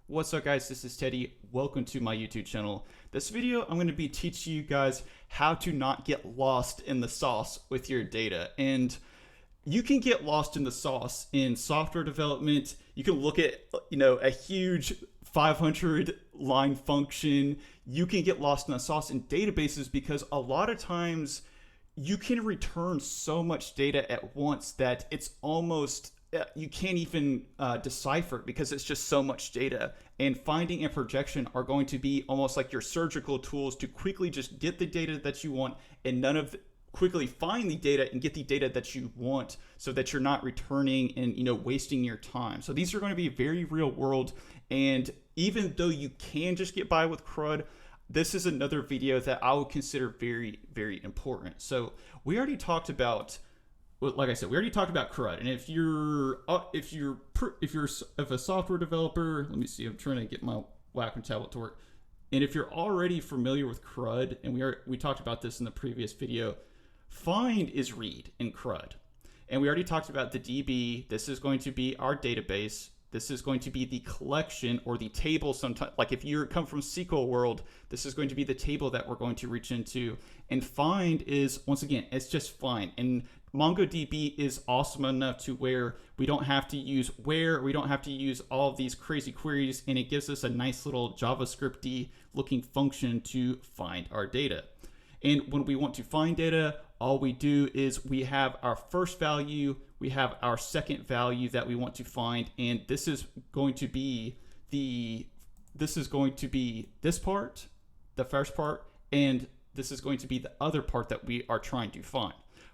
What's up guys, this is Teddy. Welcome to my YouTube channel. This video I'm going to be teaching you guys how to not get lost in the sauce with your data. And you can get lost in the sauce in software development. You can look at, a huge 500 line function. You can get lost in the sauce in databases because a lot of times you can return so much data at once that it's almost you can't even decipher it because it's just so much data. And finding and projection are going to be almost like your surgical tools to quickly just get the data that you want and quickly find the data and get the data that you want so that you're not returning and wasting your time. So these are going to be very real world, and even though you can just get by with CRUD, this is another video that I would consider very, very important. So we already talked about, like I said, we already talked about CRUD. And if you're a software developer, let me see, I'm trying to get my Wacom tablet to work. And if you're already familiar with CRUD, and we talked about this in the previous video, find is read in CRUD. And we already talked about the DB. This is going to be our database. This is going to be the collection or the table. Sometimes, like if you come from SQL world, this is going to be the table that we're going to reach into. And find is, once again, it's just find. And MongoDB is awesome enough to where we don't have to use where, we don't have to use all of these crazy queries, and it gives us a nice little JavaScript-y looking function to find our data. And when we want to find data, all we do is we have our first value, we have our second value that we want to find, and this is going to be this part, the first part, and this is going to be the other part that we are trying to find.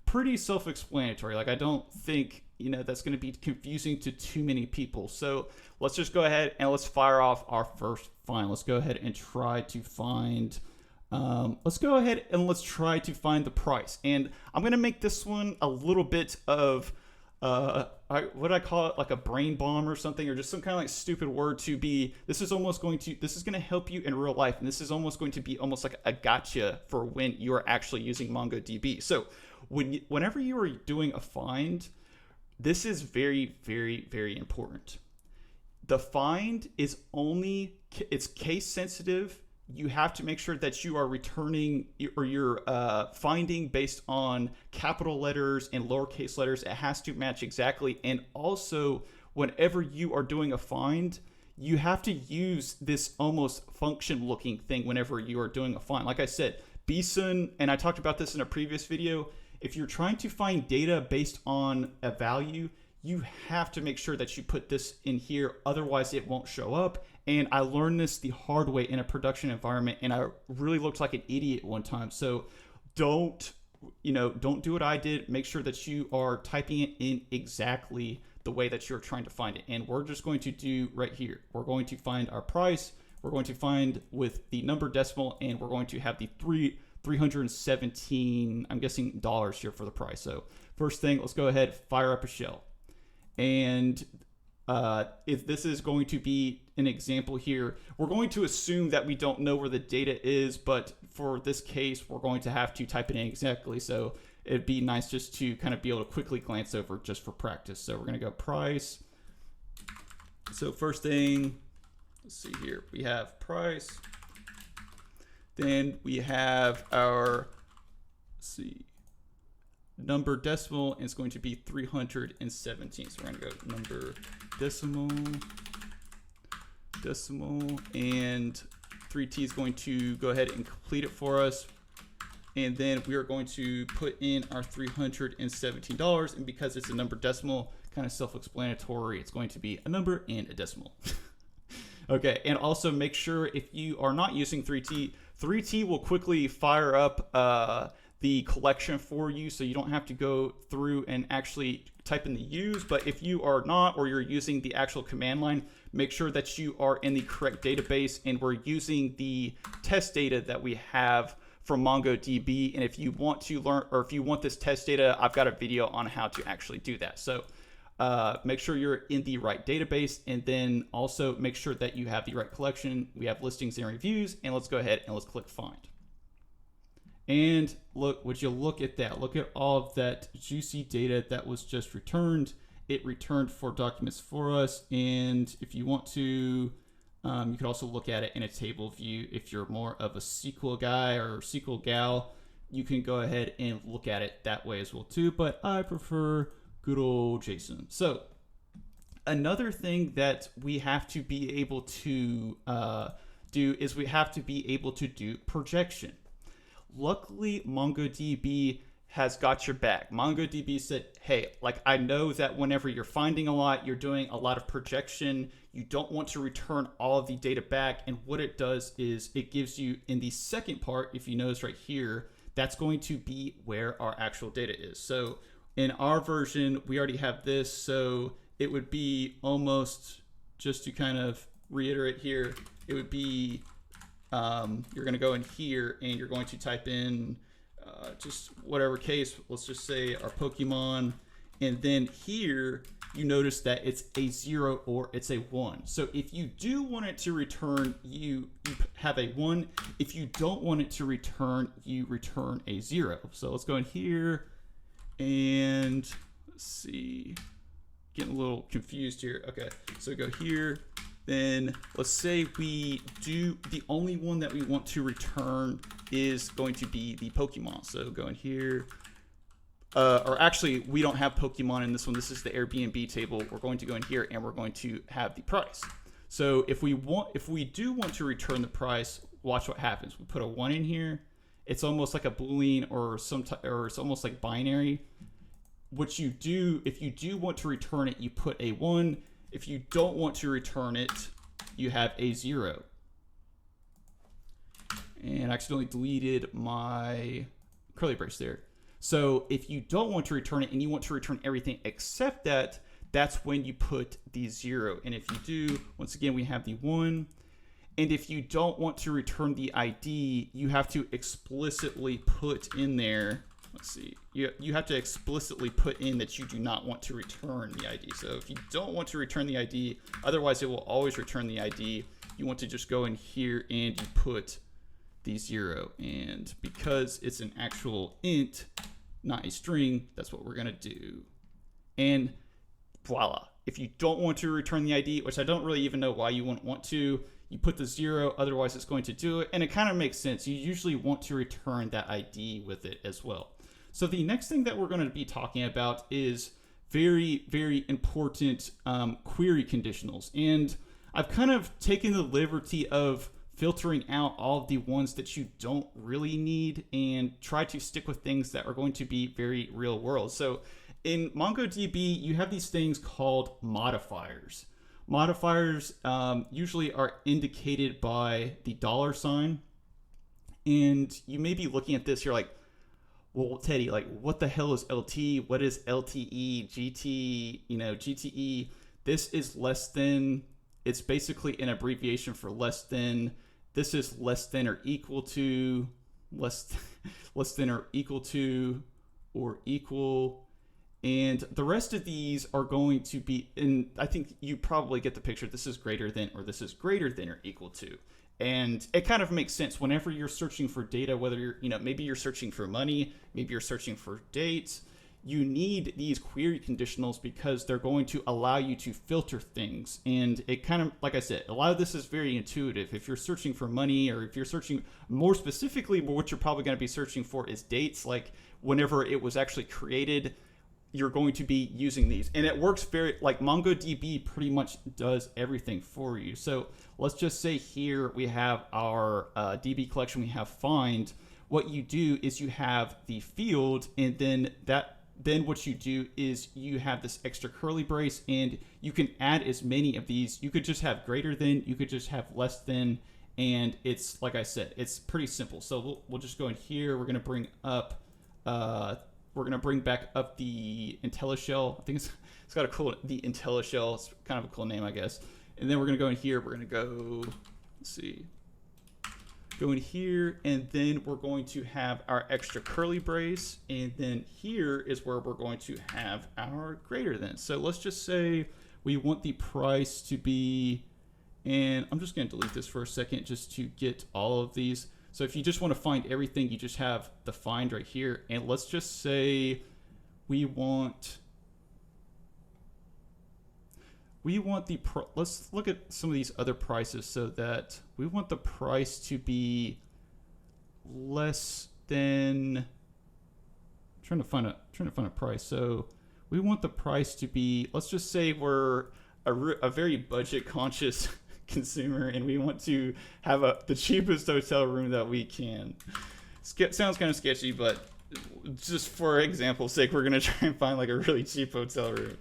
Pretty self-explanatory. Like, I don't think that's going to be confusing to too many people. So let's just go ahead and let's fire off our first find. Let's go ahead and try to find let's try to find the price. And I'm going to make this one a little bit of what I call it, like a brain bomb or something, or just some kind of like stupid word to be. This is going to help you in real life, and this is almost going to be almost like a gotcha for when you are actually using MongoDB. So whenever you are doing a find, this is very, very, very important. The find is it's case sensitive. You have to make sure that you are returning or you're finding based on capital letters and lowercase letters. It has to match exactly. And also, whenever you are doing a find, you have to use this almost function looking thing whenever you are doing a find. Like I said, BSON, and I talked about this in a previous video, if you're trying to find data based on a value, you have to make sure that you put this in here, otherwise it won't show up. And I learned this the hard way in a production environment, and I really looked like an idiot one time. So don't do what I did. Make sure that you are typing it in exactly the way that you're trying to find it. And we're just going to do right here. We're going to find our price. We're going to find with the number decimal, and we're going to have the 317, I'm guessing, dollars here for the price. So first thing, let's go ahead, fire up a shell. And if this is going to be an example here, we're going to assume that we don't know where the data is, but for this case, we're going to have to type it in exactly. So it'd be nice just to kind of be able to quickly glance over just for practice. So we're going to go price. So first thing, let's see here, we have price. Then we have our, number decimal, and it's going to be 317. So we're going to go number decimal, and 3T is going to go ahead and complete it for us. And then we are going to put in our $317. And because it's a number decimal, kind of self-explanatory, it's going to be a number and a decimal. Okay, and also make sure if you are not using 3T, 3T will quickly fire up the collection for you, so you don't have to go through and actually type in the use. But if you are not, or you're using the actual command line, make sure that you are in the correct database, and we're using the test data that we have from MongoDB. And if you want to learn, or if you want this test data, I've got a video on how to actually do that. So make sure you're in the right database, and then also make sure that you have the right collection. We have listings and reviews, and let's go ahead and let's click find. And look, would you look at that? Look at all of that juicy data that was just returned. It returned 4 documents for us. And if you want to You could also look at it in a table view. If you're more of a SQL guy or SQL gal, you can go ahead and look at it that way as well too, but I prefer good old JSON. So another thing that we have to be able to do is we have to be able to do projection. Luckily, MongoDB has got your back. MongoDB said, hey, like I know that whenever you're finding a lot, you're doing a lot of projection. You don't want to return all of the data back. And what it does is it gives you in the second part, if you notice right here, that's going to be where our actual data is. So in our version, we already have this. So it would be almost, just to kind of reiterate here, it would be, you're going to go in here and you're going to type in just whatever case, let's just say our Pokemon. And then here you notice that it's a 0 or it's a 1. So if you do want it to return, you have a 1. If you don't want it to return, you return a 0. So let's go in here and let's see, getting a little confused here. Okay, so go here. Then let's say we do, the only one that we want to return is going to be the Pokemon. So go in here, or actually we don't have Pokemon in this one. This is the Airbnb table. We're going to go in here and we're going to have the price. So if we do want to return the price, watch what happens. We put a 1 in here. It's almost like a Boolean or it's almost like binary. What you do, if you do want to return it, you put a 1. If you don't want to return it, you have a 0. And I accidentally deleted my curly brace there. So if you don't want to return it and you want to return everything except that, that's when you put the 0. And if you do, once again, we have the 1. And if you don't want to return the ID, you have to explicitly put in there, let's see, you have to explicitly put in that you do not want to return the ID. So if you don't want to return the ID, otherwise it will always return the ID, you want to just go in here and you put the 0. And because it's an actual int, not a string, that's what we're gonna do. And voila. If you don't want to return the ID, which I don't really even know why you wouldn't want to, you put the 0, otherwise it's going to do it. And it kind of makes sense. You usually want to return that ID with it as well. So the next thing that we're going to be talking about is very, very important query conditionals. And I've kind of taken the liberty of filtering out all of the ones that you don't really need and try to stick with things that are going to be very real world. So in MongoDB, you have these things called modifiers. Modifiers usually are indicated by the $. And you may be looking at this, you're like, well, Teddy, like what the hell is LT? What is LTE, GT, GTE? This is less than, it's basically an abbreviation for less than. This is less than or equal to, less than or equal to, or equal. And the rest of these are going to be, and I think you probably get the picture. This is greater than, or this is greater than or equal to. And it kind of makes sense whenever you're searching for data, whether you're, maybe you're searching for money, maybe you're searching for dates. You need these query conditionals because they're going to allow you to filter things. And it kind of, like I said, a lot of this is very intuitive. If you're searching for money, or if you're searching more specifically, what you're probably going to be searching for is dates, like whenever it was actually created, you're going to be using these. And it works very, like MongoDB pretty much does everything for you. So let's just say here we have our DB collection, we have find. What you do is you have the field, and then what you do is you have this extra curly brace, and you can add as many of these. You could just have greater than, you could just have less than, and it's, like I said, it's pretty simple. So we'll just go in here. We're going to bring up, we're going to bring back up the IntelliShell. I think it's got a cool, the IntelliShell. It's kind of a cool name, I guess. And then we're going to go in here. We're going to go, let's see, go in here, and then we're going to have our extra curly brace. And then here is where we're going to have our greater than. So let's just say we want the price to be, and I'm just going to delete this for a second just to get all of these. So if you just want to find everything, you just have the find right here. And let's just say we want, we want the let's look at some of these other prices, so that we want the price to be less than, trying to find a price. So we want the price to be, let's just say we're a very budget conscious consumer, and we want to have the cheapest hotel room that we can. Sounds kind of sketchy, but just for example's sake, we're gonna try and find like a really cheap hotel room.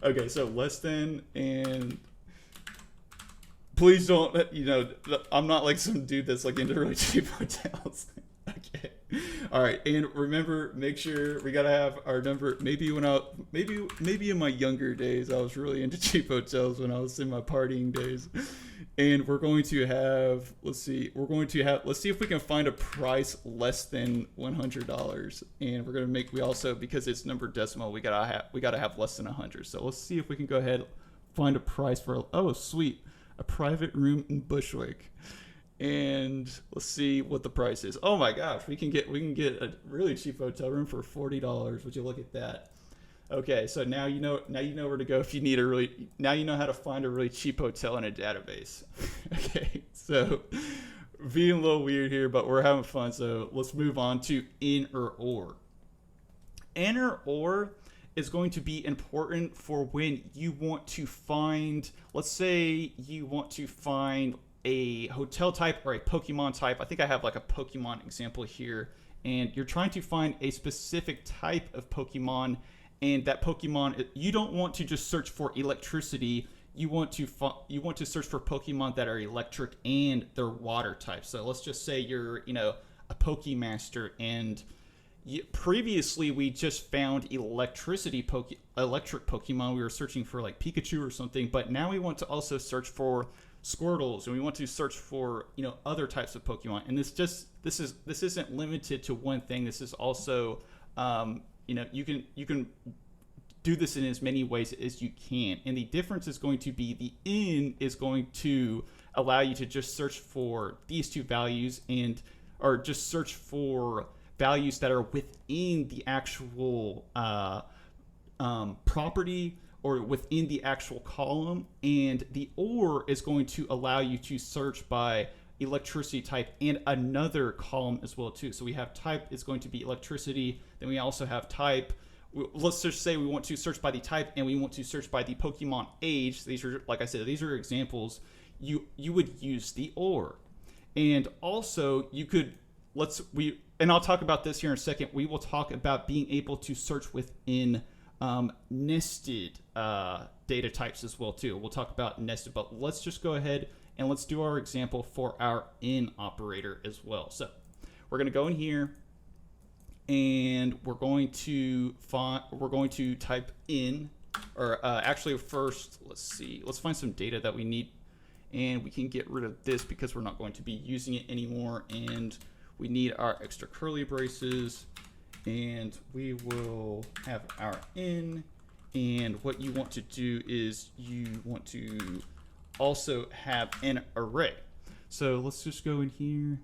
Okay, so less than, and please don't, you know, I'm not like some dude that's like into really cheap hotels. Okay, all right, and remember, make sure we gotta have our number. Maybe in my younger days, I was really into cheap hotels when I was in my partying days. And we're going to have, let's see if we can find a price less than $100. And we're going to we also, because it's number decimal, we gotta have less than 100. So let's see if we can go ahead, find a price for, oh sweet, a private room in Bushwick. And let's see what the price is. Oh my gosh, we can get a really cheap hotel room for $40. Would you look at that? Okay, so now you know where to go if you need now you know how to find a really cheap hotel in a database. Okay, so being a little weird here, but we're having fun. So let's move on to InOr. InOr is going to be important for when you want to find, let's say you want to find a hotel type or a Pokemon type. I think I have like a Pokemon example here, and you're trying to find a specific type of Pokemon. And that Pokemon, you don't want to just search for electricity. You want to search for Pokemon that are electric and they're water types. So let's just say you're, you know, a Pokemaster, and previously we just found electric Pokemon. We were searching for like Pikachu or something, but now we want to also search for Squirtles, and we want to search for, you know, other types of Pokemon. And this isn't limited to one thing. This is also you know, you can do this in as many ways as you can. And the difference is going to be the in is going to allow you to just search for these two values, or just search for values that are within the actual property or within the actual column. And the or is going to allow you to search by electricity type and another column as well too. So we have type is going to be electricity, then we also have type. Let's just say we want to search by the type and we want to search by the Pokemon age. These are, like I said, these are examples. You would use the or. And also you could, and I'll talk about this here in a second. We will talk about being able to search within nested data types as well too. We'll talk about nested, but let's just go ahead and let's do our example for our in operator as well. So we're going to go in here, and we're going to type in, or actually first, let's find some data that we need, and we can get rid of this because we're not going to be using it anymore. And we need our extra curly braces, and we will have our in. And what you want to do is you want to also have an array. So let's just go in here,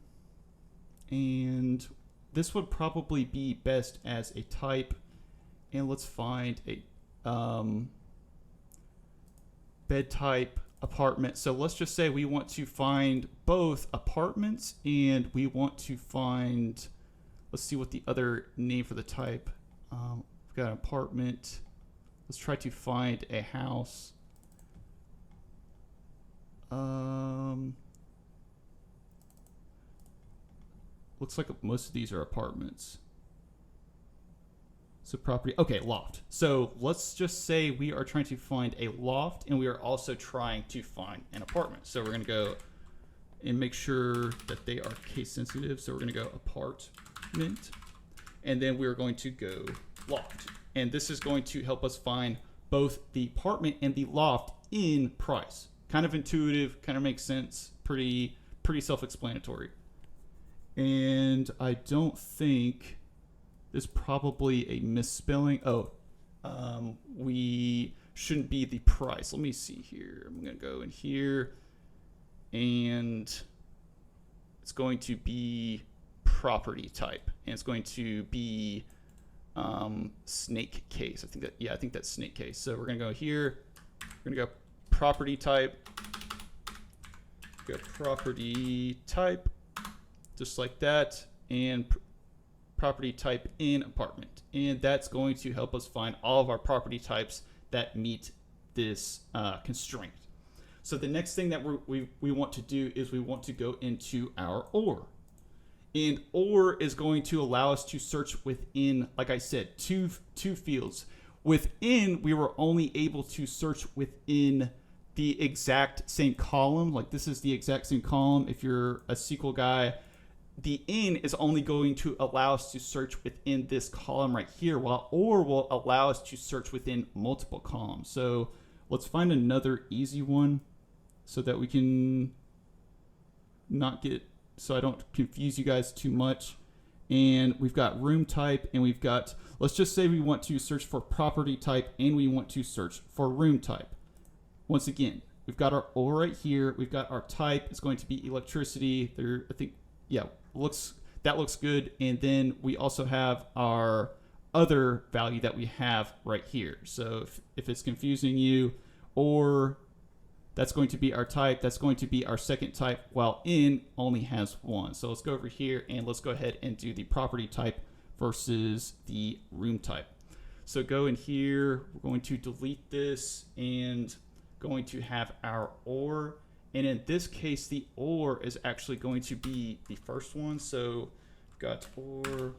and this would probably be best as a type. And let's find a bed type apartment. So let's just say we want to find both apartments, and we want to find, let's see what the other name for the type. We've got an apartment. Let's try to find a house. Looks like most of these are apartments. So property, okay, loft. So let's just say we are trying to find a loft, and we are also trying to find an apartment. So we're gonna go and make sure that they are case sensitive. So we're gonna go apartment, and then we're going to go loft. And this is going to help us find both the apartment and the loft in price. Kind of intuitive, kind of makes sense, pretty self-explanatory. And I don't think there's probably a misspelling. We shouldn't be the price. Let me see here. I'm gonna go in here, and it's going to be property type, and it's going to be snake case. I think that's snake case. So we're gonna go here. We're gonna go property type. Got property type, just like that, and property type in apartment. And that's going to help us find all of our property types that meet this constraint. So the next thing that we want to do is we want to go into our OR. And OR is going to allow us to search within, like I said, two fields. Within, we were only able to search within the exact same column. Like this is the exact same column. If you're a SQL guy, the in is only going to allow us to search within this column right here, while OR will allow us to search within multiple columns. So let's find another easy one so that we can not get, so I don't confuse you guys too much. And we've got room type, and we've got, let's just say we want to search for property type and we want to search for room type. Once again, we've got our OR right here. We've got our type. It's going to be electricity. There, I think, yeah, that looks good. And then we also have our other value that we have right here. So if it's confusing you, or that's going to be our type, that's going to be our second type, while in only has one. So let's go over here and let's go ahead and do the property type versus the room type. So go in here, we're going to delete this and going to have our OR. And in this case, the OR is actually going to be the first one. So we've got OR,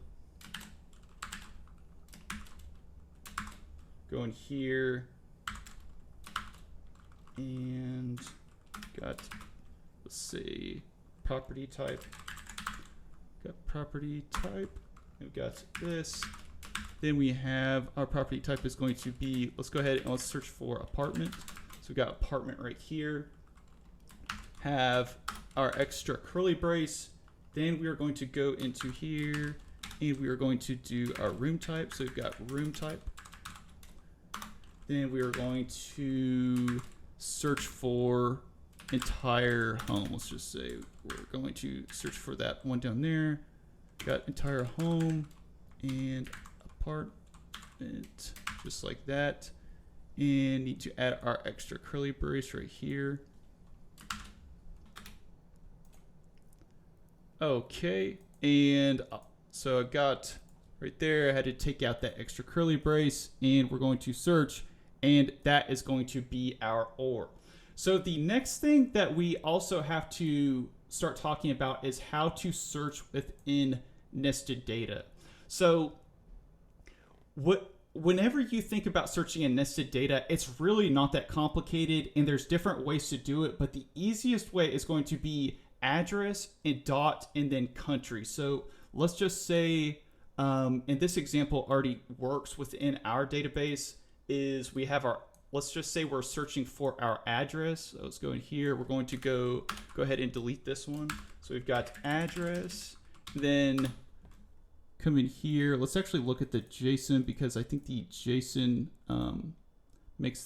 go in here, and got, let's see, property type. Got property type. We've got this. Then we have our property type is going to be, let's go ahead and let's search for apartment. So we've got apartment right here. Have our extra curly brace. Then we are going to go into here and we are going to do our room type. So we've got room type. Then we are going to search for entire home. Let's just say we're going to search for that one down there. Got entire home and apartment, just like that. And need to add our extra curly brace right here. Okay, and so I got right there, I had to take out that extra curly brace, and we're going to search, and that is going to be our OR. So the next thing that we also have to start talking about is how to search within nested data. So whenever you think about searching in nested data, it's really not that complicated, and there's different ways to do it, but the easiest way is going to be address and dot and then country. So let's just say, and this example already works within our database, is we have our, let's just say we're searching for our address. So let's go in here. We're going to go ahead and delete this one. So we've got address, then come in here. Let's actually look at the JSON, because I think the JSON makes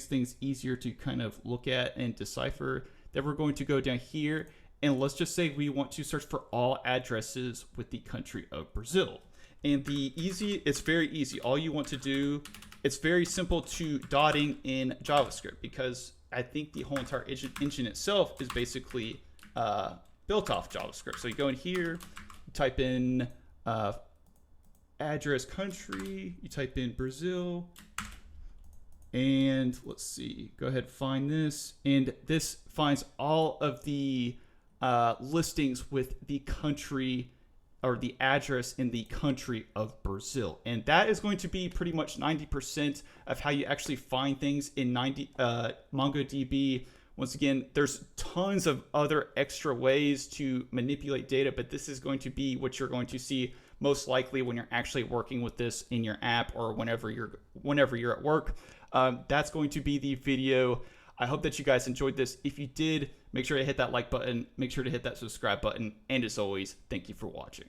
things easier to kind of look at and decipher. Then we're going to go down here, and let's just say we want to search for all addresses with the country of Brazil. And it's very easy. All you want to do, it's very simple to dotting in JavaScript, because I think the whole entire engine itself is basically built off JavaScript. So you go in here, you type in address country, you type in Brazil, and let's see, go ahead, find this, and this finds all of the listings with the country or the address in the country of Brazil. And that is going to be pretty much 90% of how you actually find things in MongoDB. Once again, there's tons of other extra ways to manipulate data, but this is going to be what you're going to see most likely when you're actually working with this in your app or whenever you're at work. That's going to be the video. I hope that you guys enjoyed this. If you did, make sure to hit that like button, make sure to hit that subscribe button, and as always, thank you for watching.